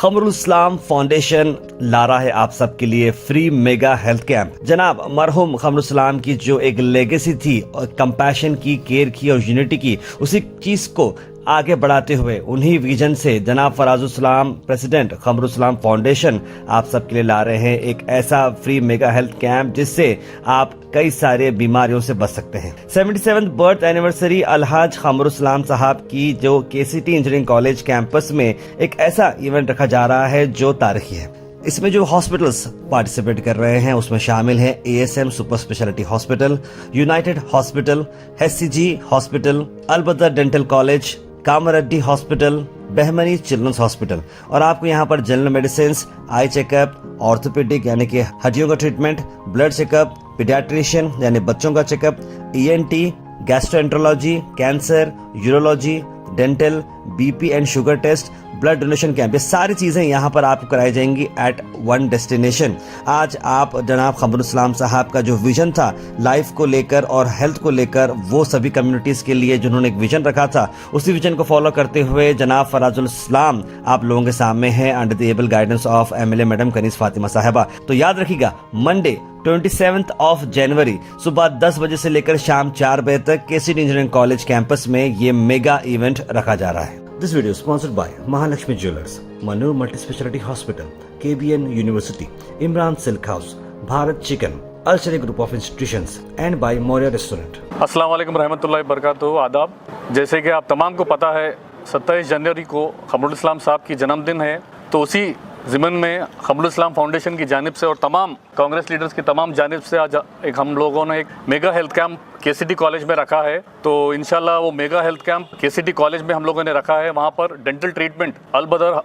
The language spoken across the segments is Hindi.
खमरुल इस्लाम फाउंडेशन ला रहा है आप सबके लिए फ्री मेगा हेल्थ कैंप। जनाब मरहूम खमरुल इस्लाम की जो एक लेगेसी थी और कंपैशन की, केयर की और यूनिटी की, उसी चीज को आगे बढ़ाते हुए उन्हीं विजन से जनाब फराजुल इस्लाम प्रेसिडेंट खमरुल इस्लाम फाउंडेशन आप सबके लिए ला रहे हैं एक ऐसा फ्री मेगा हेल्थ कैंप जिससे आप कई सारे बीमारियों से बच सकते हैं। 77th बर्थ एनिवर्सरी अलहाज खमरुल इस्लाम साहब की जो केसीटी इंजीनियरिंग कॉलेज कैंपस में एक ऐसा इवेंट रखा जा रहा है जो तारीखी है। इसमें जो हॉस्पिटल्स पार्टिसिपेट कर रहे हैं उसमें शामिल है ASM super speciality hospital, United hospital, HCG hospital, Albadar dental college, Kamareddy hospital, Bahmani children's hospital. और आपको यहाँ पर general medicine, eye checkup, orthopaedic यानी कि हड्डियों का ट्रीटमेंट, ब्लड चेकअप, पीडियाट्रिशियन यानी बच्चों का checkup, ENT, gastroenterology, cancer, urology, dental, BP and sugar test, blood donation camp, ये सारी चीजें यहाँ पर आपको कराई जाएंगी एट वन डेस्टिनेशन। आज आप जनाब खमरुल इस्लाम साहब का जो विजन था लाइफ को लेकर और हेल्थ को लेकर, वो सभी कम्युनिटीज के लिए जिन्होंने एक विजन रखा था, उसी विजन को फॉलो करते हुए जनाब फराजुल इस्लाम आप लोगों के सामने है under the able guidance of MLA madam Kaneez Fatima Sahiba. तो याद रखिएगा मंडे 27th of January सुबह 10 बजे से लेकर शाम 4 बजे तक केसीटी इंजीनियरिंग कॉलेज कैंपस में ये मेगा इवेंट रखा जा रहा है। This video sponsored by Mahalakshmi jewellers, Manor multi speciality hospital, KBN university, Imran silk house, Bharat chicken, Alshariya group of institutions and by Maurya restaurant. अस्सलाम वालेकुम रहमतुल्लाहि बरकातहू, आदाब। जैसे कि आप तमाम को पता है 27 जनवरी को खमरुल इस्लाम साहब की जन्मदिन है, तो उसी ज़िमन में खमरुल इस्लाम फाउंडेशन की जानिब से और तमाम कांग्रेस लीडर्स की तमाम जानिब से आज एक हम लोगों ने एक mega health camp KCT college में रखा है। तो इंशाल्लाह वो mega health camp KCT college में हम लोगों ने रखा है। वहाँ पर डेंटल ट्रीटमेंट अलबदर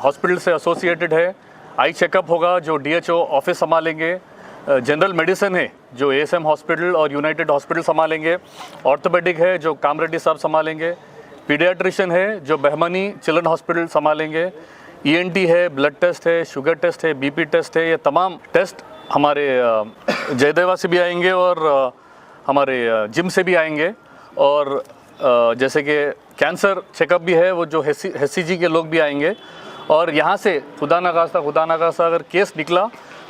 हॉस्पिटल से एसोसिएटेड है, आई चेकअप होगा जो डीएचओ ऑफिस संभालेंगे, जनरल मेडिसिन है जो एएसएम हॉस्पिटल और यूनाइटेड हॉस्पिटल संभालेंगे, ऑर्थोपेडिक है जो कामरेड्डी साहब संभालेंगे, पीडियाट्रिशियन है जो बहमनी चिल्ड्रन हॉस्पिटल संभालेंगे, ईएनटी है, ब्लड टेस्ट है, शुगर टेस्ट है, बीपी टेस्ट है। ये तमाम टेस्ट हमारे जयदेवा से भी आएंगे और हमारे जिम से भी आएंगे। और जैसे कि कैंसर चेकअप भी है, वो जो एचसीजी के लोग भी आएंगे। और यहाँ से खुदा न खास्ता अगर केस निकला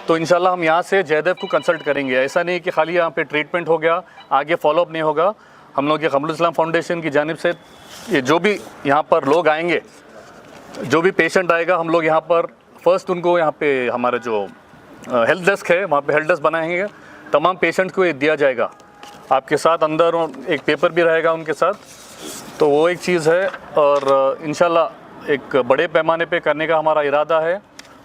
तो इंशाल्लाह हम यहाँ से जयदेव को कंसल्ट करेंगे। ऐसा नहीं कि खाली यहाँ पे ट्रीटमेंट हो गया, आगे फॉलोअप नहीं होगा। हम लोग ये खमरुल इस्लाम फाउंडेशन की जानिब से ये जो भी यहाँ पर लोग आएंगे, जो भी पेशेंट आएगा, हम लोग यहाँ पर फर्स्ट उनको यहाँ पे हमारे जो हेल्थ डेस्क है वहाँ पे हेल्थ डेस्क बनाएंगे, तमाम पेशेंट को ये दिया जाएगा आपके साथ, अंदर एक पेपर भी रहेगा उनके साथ। तो वो एक चीज़ है और इंशाल्लाह एक बड़े पैमाने पे करने का हमारा इरादा है।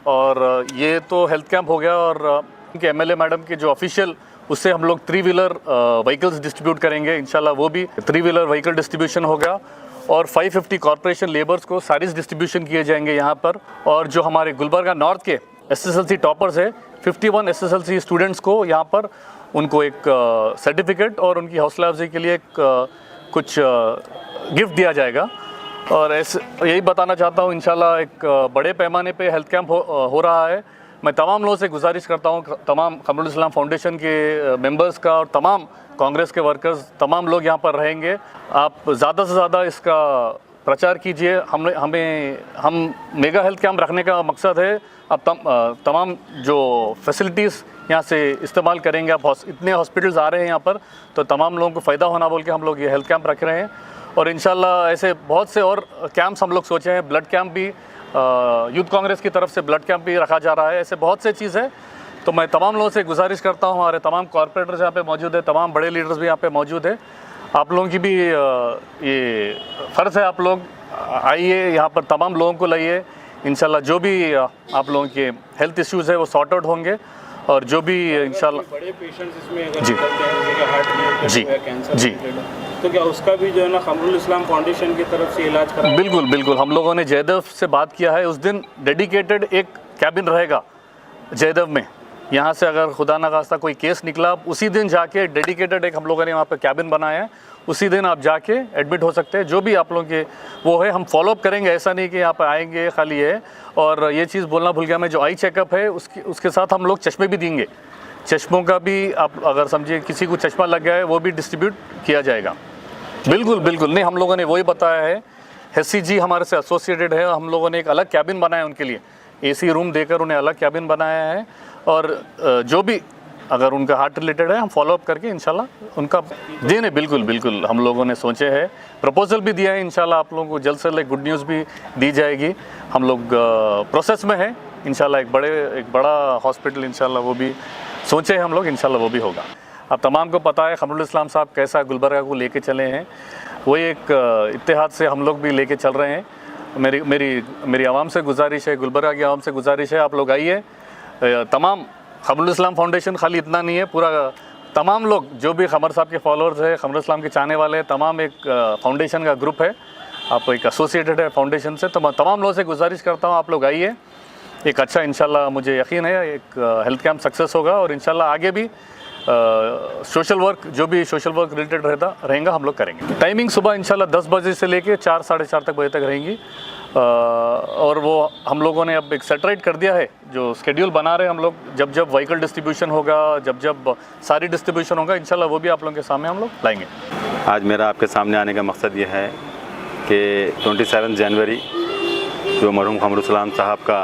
और ये तो हेल्थ कैंप हो गया। और उनके एमएलए मैडम के जो ऑफिशियल, उससे हम लोग 3 व्हीलर व्हीकल्स डिस्ट्रीब्यूट करेंगे इंशाल्लाह, वो भी 3 व्हीलर व्हीकल डिस्ट्रीब्यूशन होगा। और 550 कॉर्पोरेशन लेबर्स को सारीज डिस्ट्रीब्यूशन किए जाएंगे यहाँ पर। और जो हमारे गुलबर्गा नॉर्थ के एसएसएलसी टॉपर्स है, 51 एसएसएलसी स्टूडेंट्स को यहाँ पर उनको एक सर्टिफिकेट और उनकी हौसला अफजाई के लिए एक कुछ गिफ्ट दिया जाएगा। और ऐसे यही बताना चाहता हूँ, इंशाल्लाह एक बड़े पैमाने पे हेल्थ कैंप हो रहा है। मैं तमाम लोगों से गुजारिश करता हूँ, तमाम खमरुल इस्लाम फाउंडेशन के मेंबर्स का और तमाम कांग्रेस के वर्कर्स, तमाम लोग यहाँ पर रहेंगे। आप ज़्यादा से ज़्यादा इसका प्रचार कीजिए। हम मेगा हेल्थ कैंप रखने का मकसद है अब तमाम जो फैसिलिटीज़ यहाँ से इस्तेमाल करेंगे। आप इतने हॉस्पिटल्स आ रहे हैं यहाँ पर, तो तमाम लोगों को फ़ायदा होना बोल के हम लोग ये हेल्थ कैंप रख रहे हैं। और इंशाल्लाह ऐसे बहुत से और कैंप्स हम लोग सोचे हैं। ब्लड कैंप भी यूथ कांग्रेस की तरफ से ब्लड कैंप भी रखा जा रहा है। ऐसे बहुत से चीज़ है। तो मैं तमाम लोगों से गुजारिश करता हूँ, हमारे तमाम कॉर्पोरेटर्स यहाँ पे मौजूद है, तमाम बड़े लीडर्स भी यहाँ पे मौजूद है। आप लोगों की भी ये फ़र्ज़ है, आप लोग आइए यहाँ पर, तमाम लोगों को लाइए। इंशाल्लाह जो भी आप लोगों के हेल्थ इश्यूज़ है वो सॉर्ट आउट होंगे। और जो भी इंशाल्लाह बड़े पेशेंट्स इसमें अगर जी हार्ट रिलेटेड या कैंसर जी, तो क्या उसका भी जो है ना खमरुल इस्लाम फाउंडेशन की तरफ से इलाज करा? बिल्कुल हम लोगों ने जयदेव से बात किया है। उस दिन डेडिकेटेड एक कैबिन रहेगा जयदेव में। यहाँ से अगर खुदा न खास्ता कोई केस निकला, उसी दिन जाके डेडिकेटेड एक हम लोगों ने वहाँ पे कैबिन बनाया है, उसी दिन आप जाके एडमिट हो सकते हैं। जो भी आप लोगों के वो है, हम फॉलोअप करेंगे। ऐसा नहीं कि यहाँ पर आएंगे खाली है। और ये चीज़ बोलना भूल गया मैं, जो आई चेकअप है उसके साथ हम लोग चश्मे भी देंगे। चश्मों का भी आप अगर समझिए किसी को चश्मा लग गया है, वो भी डिस्ट्रीब्यूट किया जाएगा। बिल्कुल नहीं, हम लोगों ने वही बताया है। HCG हमारे से एसोसिएटेड है, हम लोगों ने एक अलग कैबिन बनाया उनके लिए, AC रूम देकर उन्हें अलग कैबिन बनाया है। और जो भी अगर उनका हार्ट रिलेटेड है हम फॉलोअप करके इंशाल्लाह उनका जी नहीं बिल्कुल हम लोगों ने सोचे है, प्रपोजल भी दिया है, इंशाल्लाह आप लोगों को जल्द से जल्द गुड न्यूज़ भी दी जाएगी। हम लोग प्रोसेस में है इंशाल्लाह, एक बड़ा हॉस्पिटल इंशाल्लाह वो भी सोचे हैं हम लोग, इंशाल्लाह वो भी होगा। अब तमाम को पता है खमरुल इस्लाम साहब कैसा गुलबर्गा को लेके चले हैं, वही एक इत्तेहाद से हम लोग भी लेके चल रहे हैं। मेरी आवाम से गुजारिश है, गुलबर्गा की आवाम से गुजारिश है, आप लोग आइए। तमाम खमरुल इस्लाम फाउंडेशन खाली इतना नहीं है, पूरा तमाम लोग जो भी खमर साहब के फॉलोअर्स है, खमरुल इस्लाम के चाहने वाले हैं, तमाम एक फाउंडेशन का ग्रुप है, आप एक एसोसिएटेड है फाउंडेशन से। तो तमाम लोगों से गुजारिश करता हूँ आप लोग आइए। एक अच्छा इंशाल्लाह मुझे यकीन है एक हेल्थ कैंप सक्सेस होगा और इंशाल्लाह आगे भी सोशल वर्क जो भी सोशल वर्क रिलेटेड रहेगा हम लोग करेंगे। टाइमिंग सुबह इंशाल्लाह 10 बजे से लेके 4 साढ़े 4 बजे तक रहेंगी। और वो हम लोगों ने अब एक सेटराइट कर दिया है, जो स्केड्यूल बना रहे हैं हम लोग, जब व्हीकल डिस्ट्रीब्यूशन होगा, जब सारी डिस्ट्रीब्यूशन होगा इंशाल्लाह वो भी आप लोगों के सामने हम लोग लाएंगे। आज मेरा आपके सामने आने का मकसद ये है कि 27 जनवरी जो मरहूम खमरुल इस्लाम साहब का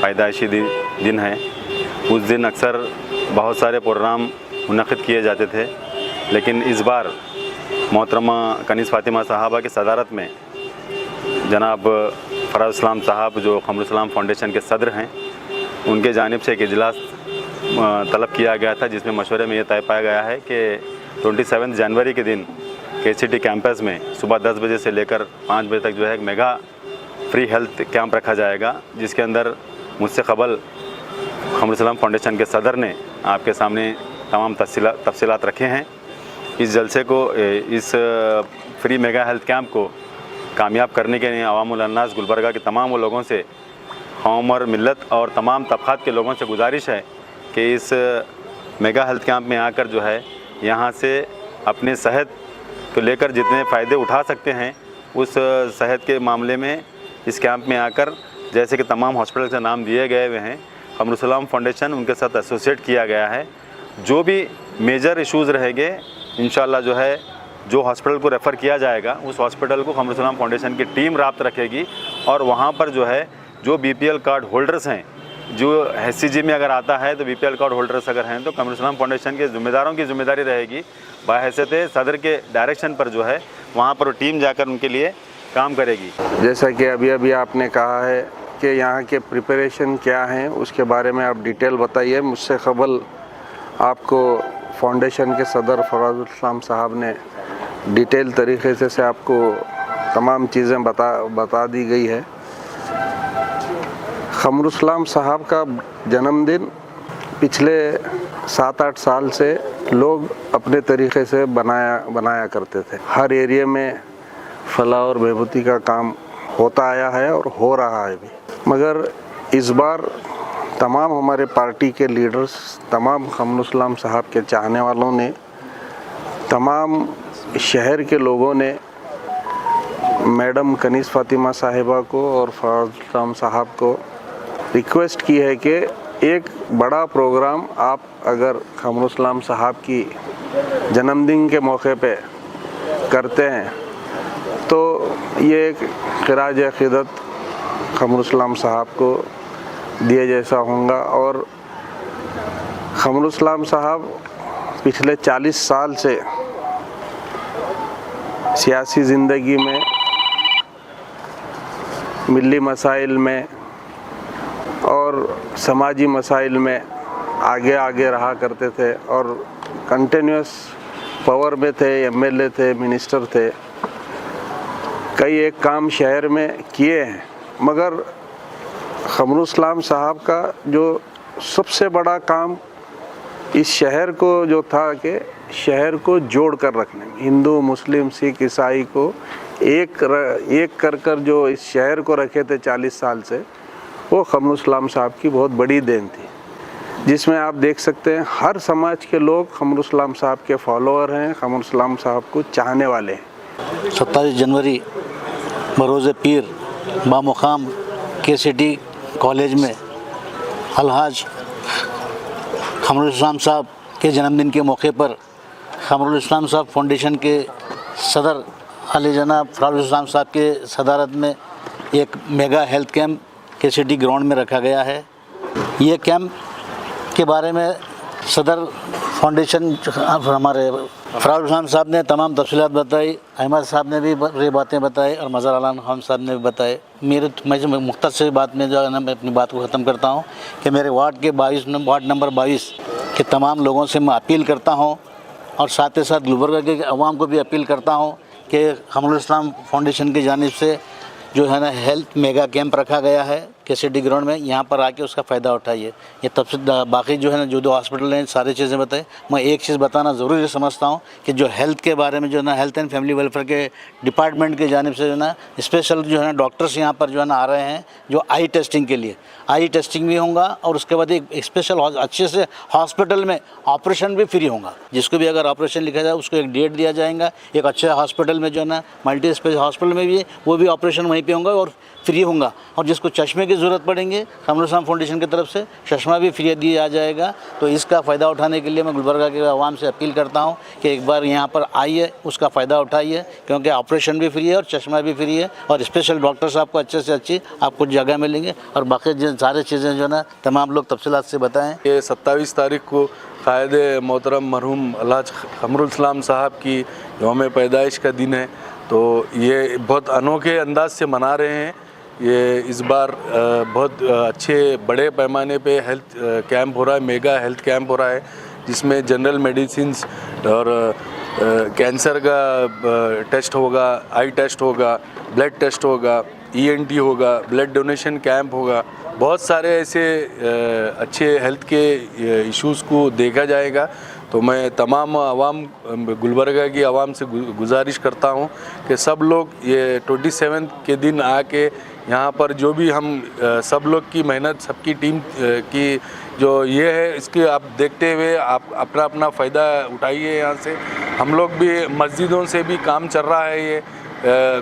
पैदाइशी दिन है, उस दिन अक्सर बहुत सारे प्रोग्राम मुनक़िद किए जाते थे, लेकिन इस बार मोहतरमा कनीज़ फ़ातिमा साहबा की सदारत में जनाब फ़राज़ इस्लाम साहब जो खमरुल इस्लाम फाउंडेशन के सदर हैं, उनके जानिब से एक इजलास तलब किया गया था, जिसमें मशवरे में ये तय पाया गया है कि 27 जनवरी के दिन KCT कैंपस में सुबह 10 बजे से लेकर 5 बजे तक जो है एक मेगा फ्री हेल्थ कैंप रखा जाएगा, जिसके अंदर मुझसे कबल खमरुल इस्लाम फाउंडेशन के सदर ने आपके सामने तमाम तफसीलात रखे हैं। इस जलसे को, इस फ्री मेगा हेल्थ कैंप को कामयाब करने के लिए अवामुल अन्नास गुलबर्गा के तमाम लोगों से, कौम और मिलत और तमाम तबक़ात के लोगों से गुजारिश है कि इस मेगा हेल्थ कैंप में आकर जो है यहाँ से अपने सेहत को लेकर जितने फ़ायदे उठा सकते हैं, उस सेहत के मामले में इस कैंप में आकर, जैसे कि तमाम हॉस्पिटल के नाम दिए गए हुए हैं, खमरुल इस्लाम फाउंडेशन उनके साथ एसोसिएट किया गया है। जो भी मेजर इश्यूज़ रहेंगे इंशाल्लाह जो है, जो हॉस्पिटल को रेफ़र किया जाएगा उस हॉस्पिटल को खमरुल इस्लाम फाउंडेशन की टीम राब्ता रखेगी और वहाँ पर जो है जो BPL कार्ड होल्डर्स हैं, जो HCG में अगर आता है तो BPL कार्ड होल्डर्स अगर हैं तो खमरुल इस्लाम फाउंडेशन के ज़िम्मेदारों की ज़िम्मेदारी रहेगी, बाहैसियत सदर के डायरेक्शन पर जो है वहाँ पर टीम जाकर उनके लिए काम करेगी। जैसा कि अभी आपने कहा है कि यहाँ के प्रिपरेशन क्या हैं, उसके बारे में आप डिटेल बताइए। मुझसे कबल आपको फाउंडेशन के सदर फ़राज़ इस्लाम साहब ने डिटेल तरीके से आपको तमाम चीज़ें बता दी गई है। खमरुल इस्लाम साहब का जन्मदिन पिछले 7-8 साल से लोग अपने तरीके से बनाया करते थे। हर एरिया में फलाह और बहबूदी का काम होता आया है और हो रहा है भी, मगर इस बार तमाम हमारे पार्टी के लीडर्स, तमाम खमरुल इस्लाम साहब के चाहने वालों ने, तमाम शहर के लोगों ने मैडम कनीज़ फ़ातिमा साहिबा को और फ़राज़ इस्लाम साहब को रिक्वेस्ट की है कि एक बड़ा प्रोग्राम आप अगर खमरुल इस्लाम साहब की जन्मदिन के मौके पे करते हैं तो ये एक खिराज अक़ीदत खमरुल इस्लाम साहब को दिए जैसा होगा। और खमरुल इस्लाम साहब पिछले 40 साल से सियासी ज़िंदगी में, मिली मसाइल में और समाजी मसाइल में आगे रहा करते थे और कंटिन्यूस पावर में थे, MLA थे, मिनिस्टर थे, कई एक काम शहर में किए हैं, मगर खमरुल इस्लाम साहब का जो सबसे बड़ा काम इस शहर को जो था कि शहर को जोड़ कर रखने में, हिंदू मुस्लिम सिख ईसाई को एक कर जो इस शहर को रखे थे 40 साल से, वो खमरुल इस्लाम साहब की बहुत बड़ी देन थी, जिसमें आप देख सकते हैं हर समाज के लोग खमरुल इस्लाम साहब के फॉलोअर हैं, खमरुल इस्लाम साहब को चाहने वाले हैं। 27 जनवरी बरोज़ पीर बामुकाम KCT कॉलेज में अलहाज खमरुल इस्लाम साहब के जन्मदिन के मौके पर खमरुल इस्लाम साहब फाउंडेशन के सदर अली जनाब फराजुल इस्लाम साहब के सदारत में एक mega health camp KCD ground में रखा गया है। ये कैंप के बारे में सदर फाउंडेशन हमारे फराजुल इस्लाम साहब ने तमाम तफसीलात बताई, अहमद साहब ने भी ये बातें बताई और मज़हर आलम खान साहब ने भी बताए। मैं मुख्तसर बात में जो है ना मैं अपनी बात को ख़त्म करता हूँ कि मेरे वार्ड नंबर 22 के तमाम लोगों से मैं अपील करता हूँ और साथ ही साथ गुलबर्गा के अवाम को भी अपील करता हूँ कि खमरुल इस्लाम फाउंडेशन की जानिब से जो है ना हेल्थ मेगा कैंप रखा गया है केसीडी ग्राउंड में, यहाँ पर आके उसका फ़ायदा उठाइए। ये तब से बाकी जो है ना जो हॉस्पिटल हैं सारी चीज़ें बताए, मैं एक चीज़ बताना ज़रूरी समझता हूँ कि जो हेल्थ के बारे में जो है ना हेल्थ एंड फैमिली वेलफेयर के डिपार्टमेंट की जानिब से जो है ना स्पेशल जो है ना डॉक्टर्स यहाँ पर जो है ना आ रहे हैं जो आई टेस्टिंग के लिए, आई टेस्टिंग भी होगा और उसके बाद एक स्पेशल अच्छे से हॉस्पिटल में ऑपरेशन भी फ्री होगा। जिसको भी अगर ऑपरेशन लिखा जाए उसको एक डेट दिया जाएगा, एक अच्छे हॉस्पिटल में जो है ना मल्टी स्पेशल हॉस्पिटल में भी वो भी ऑपरेशन वहीं पे होगा और फ्री होगा। और जिसको चश्मे की ज़रूरत पड़ेंगे खमरुल इस्लाम फाउंडेशन की तरफ से चश्मा भी फ्री दिया जाएगा। तो इसका फ़ायदा उठाने के लिए मैं गुलबर्गा के आवाम से अपील करता हूँ कि एक बार यहाँ पर आइए, उसका फ़ायदा उठाइए, क्योंकि ऑपरेशन भी फ्री है और चश्मा भी फ्री है और स्पेशल डॉक्टर्स आपको अच्छे से अच्छी आपको जगह मिलेंगे और बाकी सारी चीज़ें जो है ना तमाम लोग तफसीलात से बताएँ। ये 27 तारीख को कायदे मोहतरम मरहूम अल्हाज खमरुल इस्लाम साहब की यौम पैदाइश का दिन है, तो ये बहुत अनोखे अंदाज से मना रहे हैं। ये इस बार बहुत अच्छे बड़े पैमाने पे हेल्थ कैंप हो रहा है, मेगा हेल्थ कैंप हो रहा है, जिसमें जनरल मेडिसिन्स और कैंसर का टेस्ट होगा, आई टेस्ट होगा, ब्लड टेस्ट होगा, ENT होगा, ब्लड डोनेशन कैंप होगा। बहुत सारे ऐसे अच्छे हेल्थ के इश्यूज़ को देखा जाएगा। तो मैं तमाम आवाम गुलबर्गा की आवाम से गुजारिश करता हूं कि सब लोग ये 27 के दिन आके यहाँ पर जो भी हम सब लोग की मेहनत, सबकी टीम की जो ये है इसके आप देखते हुए आप अपना अपना फ़ायदा उठाइए। यहाँ से हम लोग भी मस्जिदों से भी काम चल रहा है। ये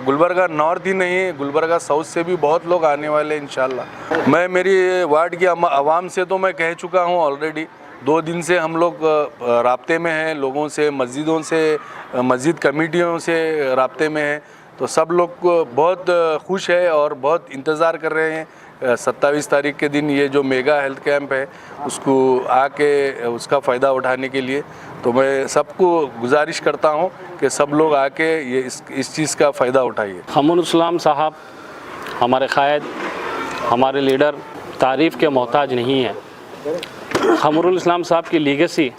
गुलबर्गा नॉर्थ ही नहीं, गुलबर्गा साउथ से भी बहुत लोग आने वाले हैं इंशाल्लाह। मैं मेरी वार्ड की आवाम से तो मैं कह चुका हूँ ऑलरेडी, 2 दिन से हम लोग राब्ते में हैं लोगों से, मस्जिदों से, मस्जिद कमेटियों से राब्ते में हैं। तो सब लोग बहुत खुश है और बहुत इंतज़ार कर रहे हैं 27 तारीख के दिन ये जो मेगा हेल्थ कैंप है उसको आके उसका फ़ायदा उठाने के लिए। तो मैं सबको गुजारिश करता हूँ कि सब लोग आके ये इस चीज़ का फ़ायदा उठाइए। खमरुल इस्लाम साहब हमारे क़ायद, हमारे लीडर तारीफ़ के मोहताज नहीं है। खमरुल इस्लाम साहब की लीगेसी,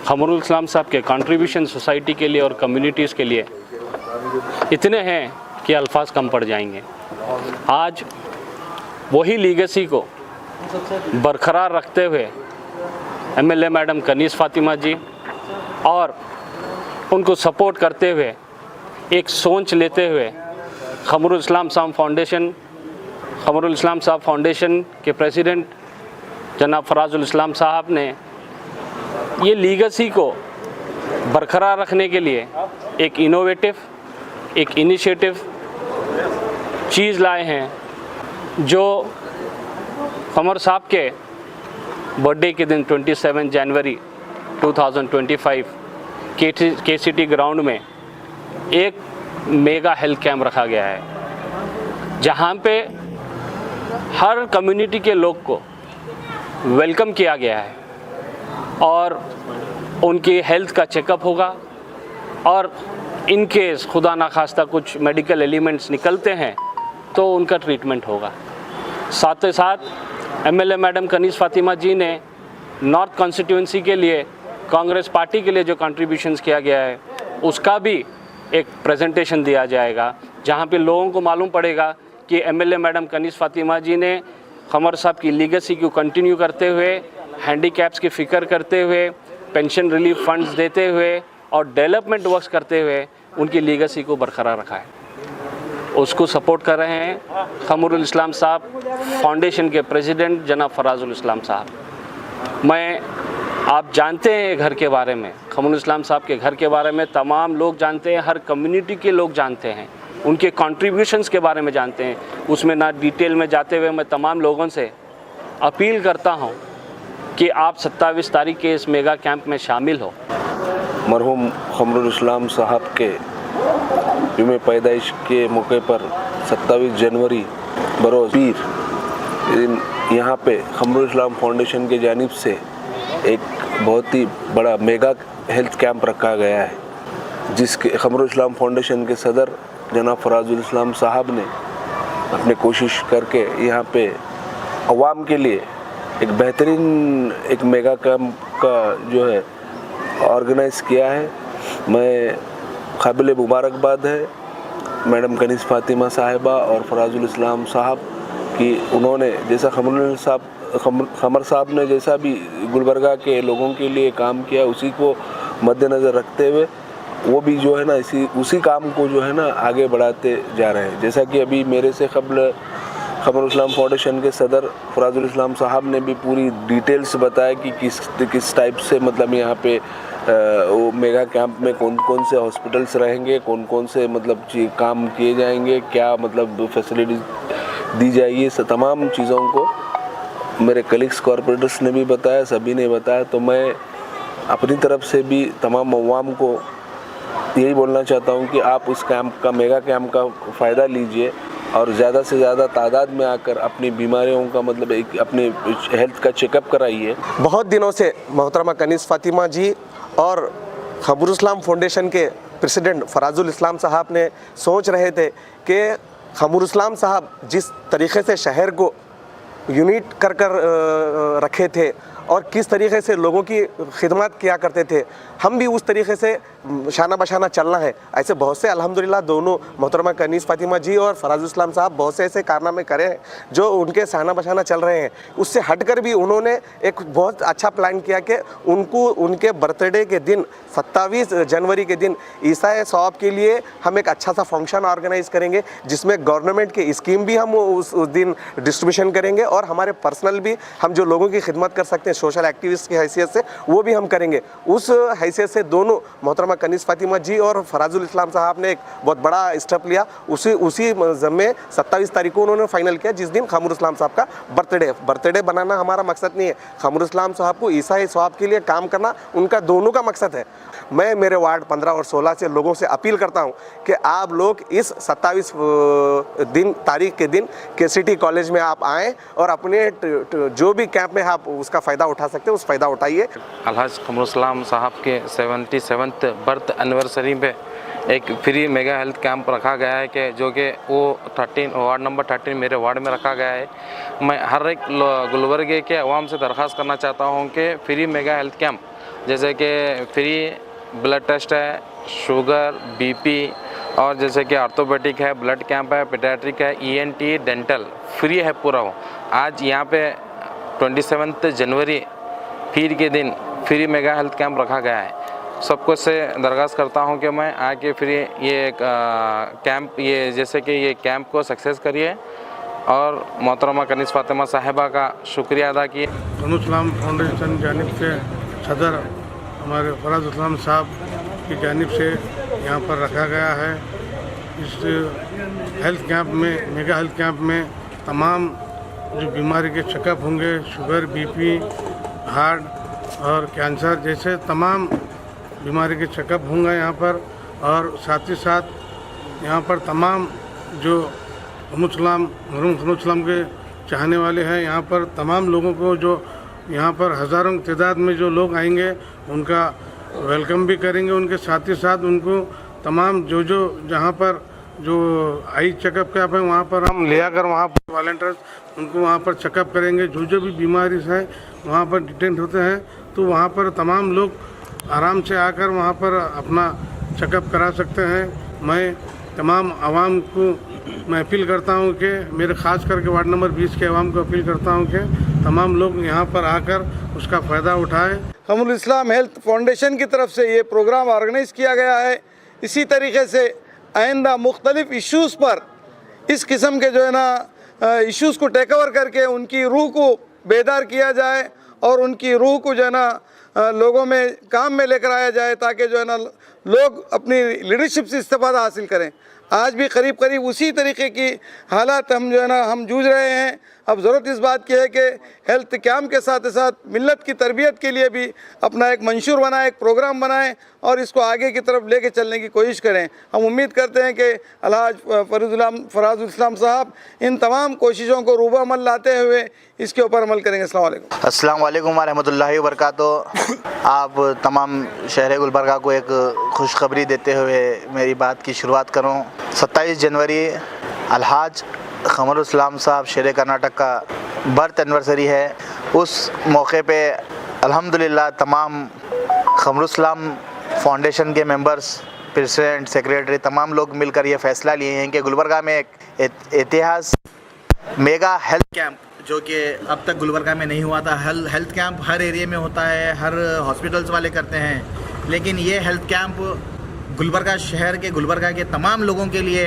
खमरुल इस्लाम साहब के कंट्रीब्यूशन सोसाइटी के लिए और कम्युनिटीज़ के लिए इतने हैं कि अल्फाज कम पड़ जाएंगे। आज वही लीगेसी को बरकरार रखते हुए MLA मैडम कनीज़ फ़ातिमा जी और उनको सपोर्ट करते हुए एक सोच लेते हुए खमरुल इस्लाम साहब फाउंडेशन के प्रेसिडेंट जनाब फराजुल इस्लाम साहब ने ये लीगेसी को बरकरार रखने के लिए एक इनोवेटिव, एक इनिशिएटिव चीज़ लाए हैं जो कमर साहब के बर्थडे के दिन 27 जनवरी 2025 KCT ग्राउंड में एक मेगा हेल्थ कैंप रखा गया है, जहां पे हर कम्युनिटी के लोग को वेलकम किया गया है और उनकी हेल्थ का चेकअप होगा और इन केस खुदा ना खास्ता कुछ मेडिकल एलिमेंट्स निकलते हैं तो उनका ट्रीटमेंट होगा। साथ ही साथ MLA मैडम कनीज़ फ़ातिमा जी ने नॉर्थ कॉन्स्टिट्यूंसी के लिए कांग्रेस पार्टी के लिए जो कंट्रीब्यूशंस किया गया है उसका भी एक प्रेजेंटेशन दिया जाएगा, जहां पे लोगों को मालूम पड़ेगा कि MLA मैडम कनीज़ फ़ातिमा जी ने खमर साहब की लीगेसी को कंटिन्यू करते हुए, हैंडीकैप्स की फ़िक्र करते हुए, पेंशन रिलीफ फंड्स देते हुए और डेवलपमेंट वर्क्स करते हुए उनकी लीगेसी को बरकरार रखा है। उसको सपोर्ट कर रहे हैं खमरुल इस्लाम साहब फाउंडेशन के प्रेसिडेंट जनाब फराजुल इस्लाम साहब। आप जानते हैं घर के बारे में, खमरुल इस्लाम साहब के घर के बारे में तमाम लोग जानते हैं, हर कम्युनिटी के लोग जानते हैं, उनके कंट्रीब्यूशंस के बारे में जानते हैं। उसमें ना डिटेल में जाते हुए मैं तमाम लोगों से अपील करता हूं कि आप 27 तारीख के इस मेगा कैंप में शामिल हो। मरहूम खमरुल इस्लाम साहब के यौम पैदाइश के मौके पर 27 जनवरी बरोज़ पीर यहाँ पे खमरुल इस्लाम फाउंडेशन के जानिब से एक बहुत ही बड़ा मेगा हेल्थ कैंप रखा गया है, जिसके खमरुल इस्लाम फाउंडेशन के सदर जनाब फराजुल इस्लाम साहब ने अपने कोशिश करके यहाँ पे अवाम के लिए एक बेहतरीन एक मेगा कैंप का जो है ऑर्गेनाइज़ किया है। मैं काबिल मुबारकबाद है मैडम कनीज़ फ़ातिमा साहिबा और फराजुल इस्लाम साहब कि उन्होंने जैसा खमर साहब ने जैसा भी गुलबर्गा के लोगों के लिए काम किया, उसी को मद्देनज़र रखते हुए वो भी जो है ना उसी काम को जो है ना आगे बढ़ाते जा रहे हैं। जैसा कि अभी मेरे से कबल खमरुल इस्लाम फाउंडेशन के सदर फराजुल इस्लाम साहब ने भी पूरी डिटेल्स बताया कि किस टाइप से मतलब यहाँ पे वो मेगा कैंप में कौन कौन से हॉस्पिटल्स रहेंगे, कौन कौन से मतलब काम किए जाएंगे, क्या मतलब फैसिलिटीज़ दी जाएगी, तमाम चीज़ों को मेरे कलीग्स कॉरपोरेटर्स ने भी बताया, सभी ने बताया। तो मैं अपनी तरफ से भी तमाम अवाम को यही बोलना चाहता हूँ कि आप उस कैंप का मेगा कैंप का फ़ायदा लीजिए और ज़्यादा से ज़्यादा तादाद में आकर अपनी बीमारियों का मतलब अपने हेल्थ का चेकअप कराइए। बहुत दिनों से मोहतरमा कनीज़ फ़ातिमा जी और खमरुल इस्लाम फाउंडेशन के प्रेसिडेंट फराजुल इस्लाम साहब ने सोच रहे थे कि खमरुल इस्लाम साहब जिस तरीक़े से शहर को यूनिट कर रखे थे और किस तरीके से लोगों की खिदमत किया करते थे, हम भी उस तरीके से शाना बशाना चलना है। ऐसे बहुत से अल्हम्दुलिल्लाह दोनों मोहतरमा कनीज़ फ़ातिमा जी और फराजुल इस्लाम साहब बहुत से ऐसे कारनामे करे हैं जो उनके शाना बशाना चल रहे हैं। उससे हटकर भी उन्होंने एक बहुत अच्छा प्लान किया कि उनको उनके बर्थडे के दिन 27 जनवरी के दिन ईसाए सवाब के लिए हम एक अच्छा सा फंक्शन ऑर्गेनाइज़ करेंगे, जिसमें गवर्नमेंट की स्कीम भी हम उस दिन डिस्ट्रीब्यूशन करेंगे और हमारे पर्सनल भी हम जो लोगों की खिदमत कर सकते हैं सोशल एक्टिविस्ट की हैसियत से वो भी हम करेंगे। उस हैसियत से दोनों मोहतरमा कनीज़ फ़ातिमा जी और फराजुल इस्लाम साहब ने एक बहुत बड़ा स्टेप लिया। उसी ज़म्मे 27 तारीख को उन्होंने फ़ाइनल किया, जिस दिन खमरुल इस्लाम साहब का बर्थडे बनाना हमारा मकसद नहीं है। खमरुल इस्लाम साहब को ईसाई सवाब के लिए काम करना उनका दोनों का मकसद है। मैं मेरे वार्ड 15 और 16 से लोगों से अपील करता हूं कि आप लोग इस 27 तारीख के दिन KCT कॉलेज में आप आएँ और अपने जो भी कैंप में आप उसका फ़ायदा उठा सकते हैं उस फ़ायदा उठाइए। अलहाज खमरुल इस्लाम साहब के 77th बर्थ एनिवर्सरी पे एक फ्री मेगा हेल्थ कैंप रखा गया है कि जो कि वो वार्ड नंबर 13 मेरे वार्ड में रखा गया है। मैं हर एक गुलबर्गे के अवाम से दरख्वास्त करना चाहता हूँ कि फ्री मेगा हेल्थ कैंप जैसे कि फ्री ब्लड टेस्ट है, शुगर, BP और जैसे कि ऑर्थोपेडिक है, ब्लड कैंप है, पीडियाट्रिक है, ENT, डेंटल फ्री है पूरा हो। आज यहाँ पे 27 जनवरी पीर के दिन फ्री मेगा हेल्थ कैंप रखा गया है। सबको से दरख्वास्त करता हूँ कि मैं आके फ्री ये कैंप ये जैसे कि ये कैंप को सक्सेस करिए और मोहतरमा कनीज़ फ़ातिमा साहिबा का शुक्रिया अदा किए। खमरुल इस्लाम फाउंडेशन जानिब से सदर हमारे फराजुल इस्लाम साहब की जानिब से यहाँ पर रखा गया है। इस हेल्थ कैंप में मेगा हेल्थ कैंप में तमाम जो बीमारी के चेकअप होंगे, शुगर, BP, हार्ट और कैंसर जैसे तमाम बीमारी के चेकअप होंगे यहाँ पर। और साथ ही साथ यहाँ पर तमाम जो खमरुल इस्लाम के चाहने वाले हैं, यहाँ पर तमाम लोगों को जो यहाँ पर हज़ारों की तादाद में जो लोग आएंगे उनका वेलकम भी करेंगे। उनके साथ ही साथ उनको तमाम जो जहाँ पर जो आई चेकअप कैंप है वहाँ पर हम ले आकर वहाँ पर वॉलंटियर्स उनको वहाँ पर चेकअप करेंगे। जो भी बीमारी है वहाँ पर डिटेक्ट होते हैं तो वहाँ पर तमाम लोग आराम से आकर वहाँ पर अपना चेकअप करा सकते हैं। मैं तमाम आवाम को मैं अपील करता हूँ कि मेरे ख़ास करके वार्ड नंबर 20 के आवाम को अपील करता हूँ कि तमाम लोग यहाँ पर आकर उसका फ़ायदा उठाएं। खमरुल इस्लाम हेल्थ फाउंडेशन की तरफ से ये प्रोग्राम ऑर्गेनाइज़ किया गया है। इसी तरीके से आइंदा मुख्तलिफ इश्यूज़ पर इस किस्म के जो है ना इश्यूज़ को टेक ओवर करके उनकी रूह को बेदार किया जाए और उनकी रूह को जो है ना लोगों में काम में लेकर आया जाए ताकि जो है ना लोग अपनी लीडरशिप से इस्तेफ़ादा हासिल करें। आज भी करीब उसी तरीके की हालात हम जो है ना हम जूझ रहे हैं। अब ज़रूरत इस बात की है कि हेल्थ कैम्प के साथ साथ मिल्लत की तरबियत के लिए भी अपना एक मंशूर बनाएं, एक प्रोग्राम बनाएं और इसको आगे की तरफ लेके चलने की कोशिश करें। हम उम्मीद करते हैं कि अलहाज फराजुल इस्लाम साहब इन तमाम कोशिशों को रूबा अमल लाते हुए इसके ऊपर अमल करेंगे। अस्सलाम वालेकुम रहमतुल्लाहि व बरकातहू। आप तमाम शहर गुलबर्गा को एक खुशखबरी देते हुए मेरी बात की शुरुआत करूं। 27 जनवरी अलहाज क़मरुल इस्लाम साहब शेर कर्नाटक का बर्थ एनिवर्सरी है। उस मौके पे अल्हम्दुलिल्लाह तमाम क़मरुल इस्लाम फाउंडेशन के मेंबर्स, प्रेसिडेंट, सेक्रेटरी, तमाम लोग मिलकर ये फ़ैसला लिए हैं कि गुलबर्गा में एक इतिहास मेगा हेल्थ कैंप, जो कि अब तक गुलबर्गा में नहीं हुआ था। हेल्थ कैंप हर एरिया में होता है, हर हॉस्पिटल्स वाले करते हैं, लेकिन ये हेल्थ कैंप गुलबर्गा शहर के, गुलबर्गा के तमाम लोगों के लिए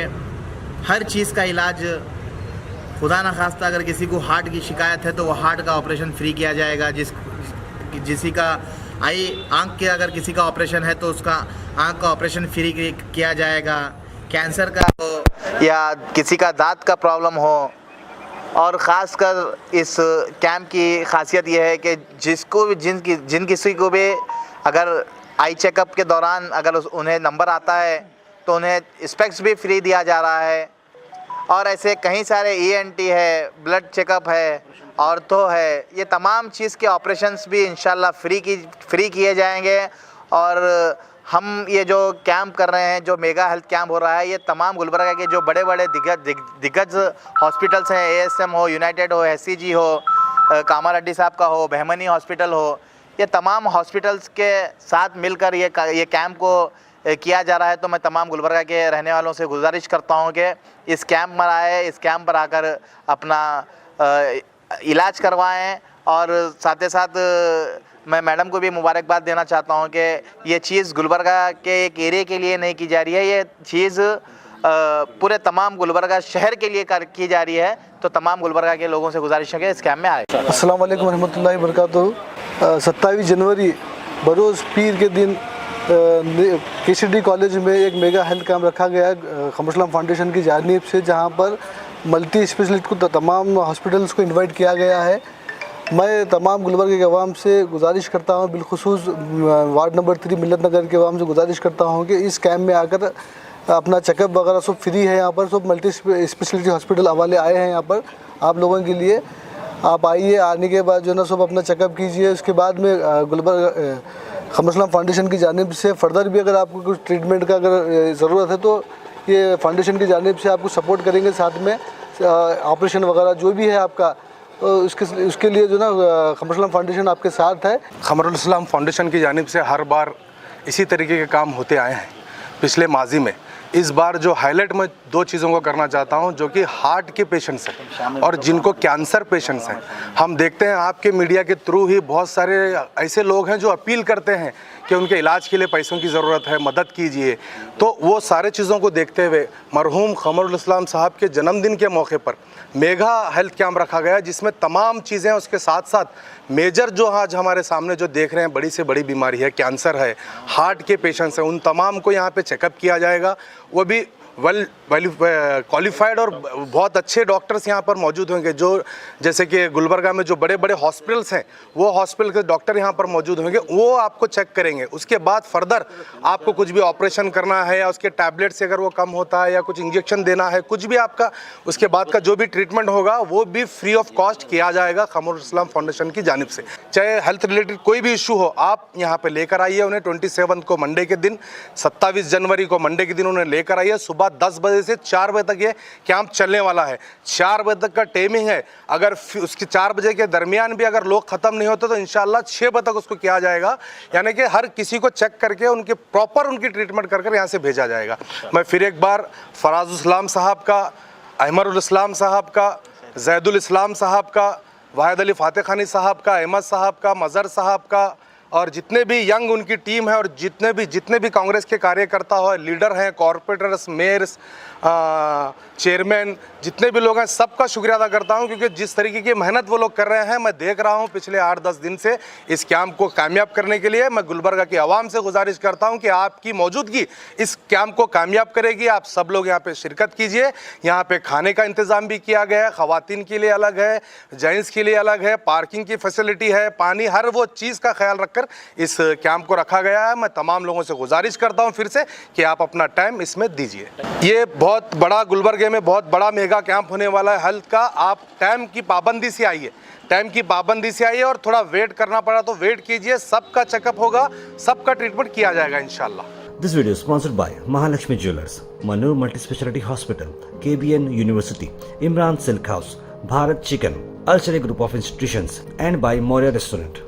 हर चीज़ का इलाज, खुदा न खास्ता अगर किसी को हार्ट की शिकायत है तो वो हार्ट का ऑपरेशन फ्री किया जाएगा। किसी का आँख के अगर किसी का ऑपरेशन है तो उसका आँख का ऑपरेशन फ्री किया जाएगा। कैंसर का हो या किसी का दांत का प्रॉब्लम हो। और ख़ासकर इस कैंप की खासियत यह है कि जिन किसी को भी अगर आई चेकअप के दौरान अगर उन्हें नंबर आता है तो उन्हें स्पेक्स भी फ्री दिया जा रहा है। और ऐसे कई सारे ENT है, ब्लड चेकअप है, ऑर्थो है, ये तमाम चीज़ के ऑपरेशंस भी इंशाल्लाह फ्री किए जाएंगे। और हम ये जो कैंप कर रहे हैं, जो मेगा हेल्थ कैंप हो रहा है, ये तमाम गुलबर्गा के जो बड़े बड़े दिग्गज हॉस्पिटल्स हैं, ASM हो, यूनाइटेड हो, SCG हो, कामारेड्डी साहब का हो, बहमनी हॉस्पिटल हो, ये तमाम हॉस्पिटल्स के साथ मिलकर ये कैंप को किया जा रहा है। तो मैं तमाम गुलबर्गा के रहने वालों से गुजारिश करता हूँ कि इस कैंप में आए, इस कैंप पर आकर अपना इलाज करवाएं। और साथ ही साथ मैं मैडम को भी मुबारकबाद देना चाहता हूँ कि ये चीज़ गुलबर्गा के एक एरिया के लिए नहीं की जा रही है, ये चीज़ पूरे तमाम गुलबर्गा शहर के लिए की जा रही है। तो तमाम गुलबर्गा के लोगों से गुजारिश है कि इस कैंप में आए। अस्सलाम वालेकुम रहमतुल्लाहि व बरकातहू। 27 जनवरी बरोज़ पीर के दिन KCD कॉलेज में एक मेगा हेल्थ कैंप रखा गया है क़मरुल इस्लाम फाउंडेशन की जानिब से, जहाँ पर मल्टी स्पेशलिस्ट को तमाम हॉस्पिटल्स को इनवाइट किया गया है। मैं तमाम गुलबर्गा के अवाम से गुजारिश करता हूँ, बिलखुसूस वार्ड नंबर 3 मिल्लत नगर के अवाम से गुजारिश करता हूँ कि इस कैंप में आकर अपना चेकअप वगैरह सब फ्री है। यहाँ पर सब मल्टी स्पेशलिटी हॉस्पिटल वाले आए हैं यहाँ पर आप लोगों के लिए। आप आइए, आने के बाद जो है ना सब अपना चेकअप कीजिए। उसके बाद में गुलबर्गा क़मरुल इस्लाम फाउंडेशन की जानिब से फर्दर भी अगर आपको कुछ ट्रीटमेंट का अगर ज़रूरत है तो ये फाउंडेशन की जानिब से आपको सपोर्ट करेंगे, साथ में ऑपरेशन वगैरह जो भी है आपका, तो उसके लिए जो ना क़मरुल इस्लाम फाउंडेशन आपके साथ है। क़मरुल इस्लाम फाउंडेशन की जानिब से हर बार इसी तरीके के काम होते आए हैं पिछले माजी में। इस बार जो हाईलाइट मैं 2 चीज़ों को करना चाहता हूं, जो कि हार्ट के पेशेंट्स हैं और जिनको कैंसर पेशेंट्स हैं। हम देखते हैं आपके मीडिया के थ्रू ही बहुत सारे ऐसे लोग हैं जो अपील करते हैं कि उनके इलाज के लिए पैसों की ज़रूरत है, मदद कीजिए। तो वो सारे चीज़ों को देखते हुए मरहूम क़मरुल इस्लाम साहब के जन्मदिन के मौके पर मेगा हेल्थ कैंप रखा गया, जिसमें तमाम चीज़ें, उसके साथ साथ मेजर जो आज हमारे सामने जो देख रहे हैं बड़ी से बड़ी बीमारी है, कैंसर है, हार्ट के पेशेंट्स हैं, उन तमाम को यहाँ पे चेकअप किया जाएगा। वो भी वेल क्वालिफाइड और बहुत अच्छे डॉक्टर्स यहाँ पर मौजूद होंगे, जो जैसे कि गुलबर्गा में जो बड़े बड़े हॉस्पिटल्स हैं वो हॉस्पिटल के डॉक्टर यहाँ पर मौजूद होंगे, वो आपको चेक करेंगे। उसके बाद फर्दर आपको कुछ भी ऑपरेशन करना है या उसके टैबलेट से अगर वो कम होता है या कुछ इंजेक्शन देना है, कुछ भी आपका उसके बाद का जो भी ट्रीटमेंट होगा वो भी फ्री ऑफ कॉस्ट किया जाएगा क़मरुल इस्लाम फाउंडेशन की जानिब से। चाहे हेल्थ रिलेटेड कोई भी इशू हो, आप यहाँ पर लेकर आइए उन्हें। 27 को मंडे के दिन, 27 जनवरी को मंडे के दिन उन्हें लेकर आइए। सुबह 10 बजे से 4 बजे तक ये कैंप चलने वाला है। 4 बजे तक का टाइमिंग है। अगर उसके 4 बजे के दरमियान भी अगर लोग ख़त्म नहीं होते तो इंशाल्लाह 6 बजे तक उसको किया जाएगा, यानी कि हर किसी को चेक करके उनके प्रॉपर उनकी ट्रीटमेंट कर यहाँ से भेजा जाएगा। मैं फिर एक बार फराजुल इस्लाम साहब का, अहमरुल इस्लाम साहब का, जैदुल इस्लाम साहब का, वाहिद अली फातेह खानी साहब का, अहमद साहब का, मज़र साहब का और जितने भी यंग उनकी टीम है और जितने भी कांग्रेस के कार्यकर्ता हो, लीडर हैं, कॉरपोरेटर्स, मेयर्स चेयरमैन, जितने भी लोग हैं, सबका शुक्रिया अदा करता हूं, क्योंकि जिस तरीके की मेहनत वो लोग कर रहे हैं मैं देख रहा हूं पिछले 8-10 दिन से इस कैंप को कामयाब करने के लिए। मैं गुलबर्गा की आवाम से गुजारिश करता हूं कि आपकी मौजूदगी इस कैंप को कामयाब करेगी। आप सब लोग यहाँ पे शिरकत कीजिए। यहाँ पे खाने का इंतज़ाम भी किया गया है, ख़वातीन के लिए अलग है, जेंट्स के लिए अलग है, पार्किंग की फैसिलिटी है, पानी, हर वो चीज़ का ख्याल रखकर इस कैंप को रखा गया है। मैं तमाम लोगों से गुजारिश करता हूँ फिर से कि आप अपना टाइम इसमें दीजिए। ये बहुत बड़ा, गुलबर्गे में बहुत बड़ा मेगा कैंप होने वाला है हेल्थ का। आप टाइम की पाबंदी से आइए, टाइम की पाबंदी से आइए, और थोड़ा वेट करना पड़ा तो वेट कीजिए। सबका चेकअप होगा, सबका ट्रीटमेंट किया जाएगा इंशाल्लाह। This video is sponsored by Mahalakshmi Jewelers, Manu Multispeciality Hospital, KBN University, Imran Silk House, Bharat Chicken, Al Sharia Group of Institutions, and by Moria Restaurant.